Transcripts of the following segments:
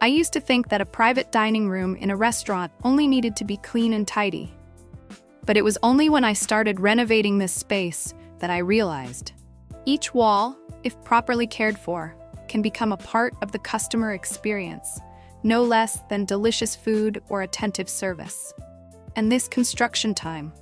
I used to think that a private dining room in a restaurant only needed to be clean and tidy. But it was only when I started renovating this space that I realized each wall, if properly cared for, can become a part of the customer experience, no less than delicious food or attentive service. And this construction time,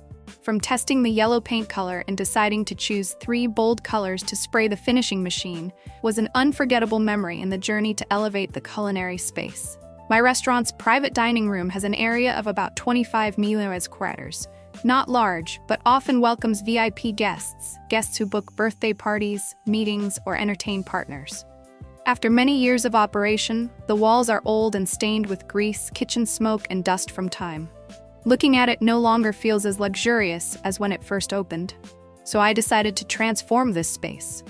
from testing the yellow paint color and deciding to choose 3 bold colors to spray the finishing machine, was an unforgettable memory in the journey to elevate the culinary space. My restaurant's private dining room has an area of about 25 square. Not large, but often welcomes VIP guests who book birthday parties, meetings, or entertain partners. After many years of operation, the walls are old and stained with grease, kitchen smoke, and dust from time. Looking at it no longer feels as luxurious as when it first opened. So I decided to transform this space.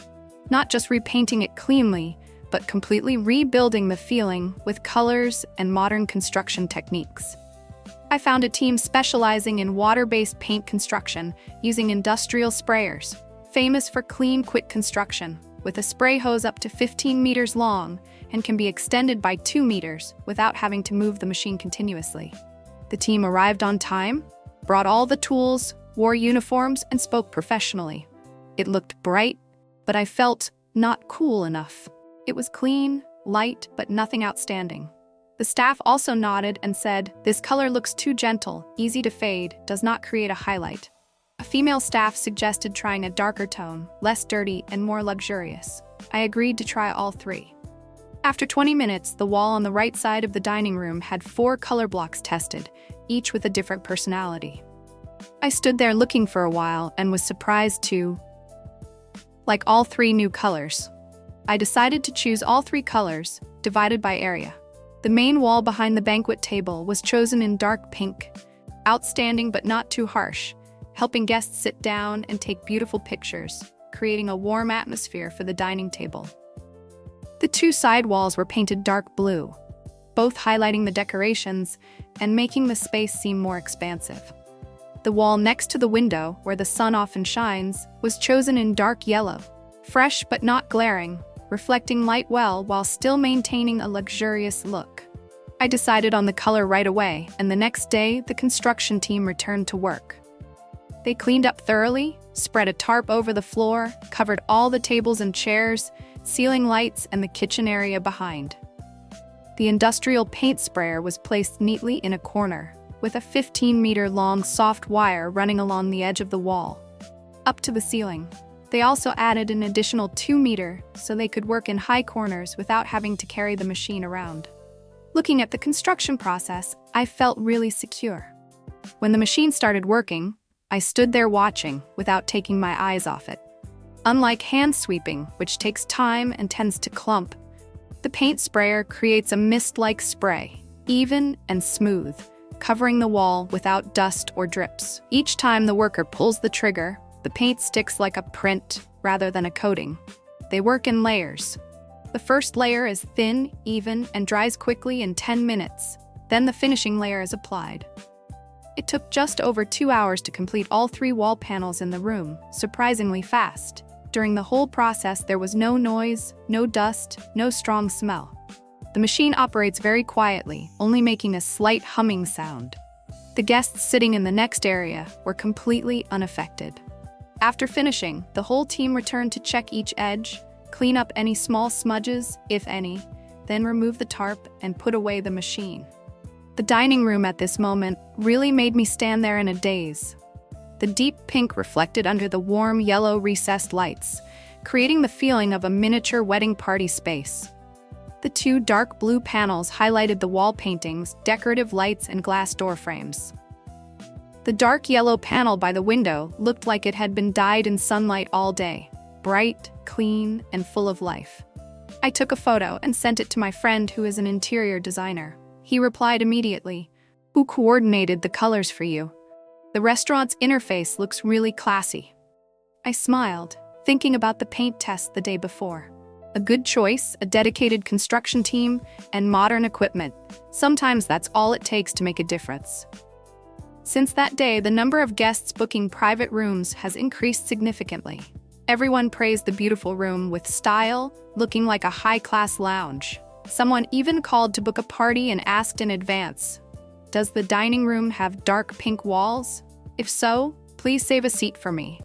Not just repainting it cleanly, but completely rebuilding the feeling with colors and modern construction techniques. I found a team specializing in water-based paint construction using industrial sprayers, famous for clean, quick construction, with a spray hose up to 15 meters long and can be extended by 2 meters without having to move the machine continuously. The team arrived on time, brought all the tools, wore uniforms, and spoke professionally. It looked bright, but I felt not cool enough. It was clean, light, but nothing outstanding. The staff also nodded and said, "This color looks too gentle, easy to fade, does not create a highlight." A female staff suggested trying a darker tone, less dirty and more luxurious. I agreed to try all 3. After 20 minutes, the wall on the right side of the dining room had 4 color blocks tested, each with a different personality. I stood there looking for a while and was surprised to like all 3 new colors. I decided to choose all 3 colors, divided by area. The main wall behind the banquet table was chosen in dark pink, outstanding but not too harsh, helping guests sit down and take beautiful pictures, creating a warm atmosphere for the dining table. The 2 side walls were painted dark blue, both highlighting the decorations and making the space seem more expansive. The wall next to the window, where the sun often shines, was chosen in dark yellow, fresh but not glaring, reflecting light well while still maintaining a luxurious look. I decided on the color right away, and the next day, the construction team returned to work. They cleaned up thoroughly, spread a tarp over the floor, covered all the tables and chairs, ceiling lights, and the kitchen area behind. The industrial paint sprayer was placed neatly in a corner, with a 15-meter-long soft wire running along the edge of the wall, up to the ceiling. They also added an additional 2-meter so they could work in high corners without having to carry the machine around. Looking at the construction process, I felt really secure. When the machine started working, I stood there watching without taking my eyes off it. Unlike hand sweeping, which takes time and tends to clump, the paint sprayer creates a mist-like spray, even and smooth, covering the wall without dust or drips. Each time the worker pulls the trigger, the paint sticks like a print rather than a coating. They work in layers. The first layer is thin, even, and dries quickly in 10 minutes. Then the finishing layer is applied. It took just over 2 hours to complete all 3 wall panels in the room, surprisingly fast. During the whole process, there was no noise, no dust, no strong smell. The machine operates very quietly, only making a slight humming sound. The guests sitting in the next area were completely unaffected. After finishing, the whole team returned to check each edge, clean up any small smudges, if any, then remove the tarp and put away the machine. The dining room at this moment really made me stand there in a daze. The deep pink reflected under the warm yellow recessed lights, creating the feeling of a miniature wedding party space. The 2 dark blue panels highlighted the wall paintings, decorative lights, and glass door frames. The dark yellow panel by the window looked like it had been dyed in sunlight all day, bright, clean, and full of life. I took a photo and sent it to my friend who is an interior designer. He replied immediately, "Who coordinated the colors for you? The restaurant's interface looks really classy." I smiled, thinking about the paint test the day before. A good choice, a dedicated construction team, and modern equipment. Sometimes that's all it takes to make a difference. Since that day, the number of guests booking private rooms has increased significantly. Everyone praised the beautiful room with style, looking like a high-class lounge. Someone even called to book a party and asked in advance, "Does the dining room have dark pink walls? If so, please save a seat for me."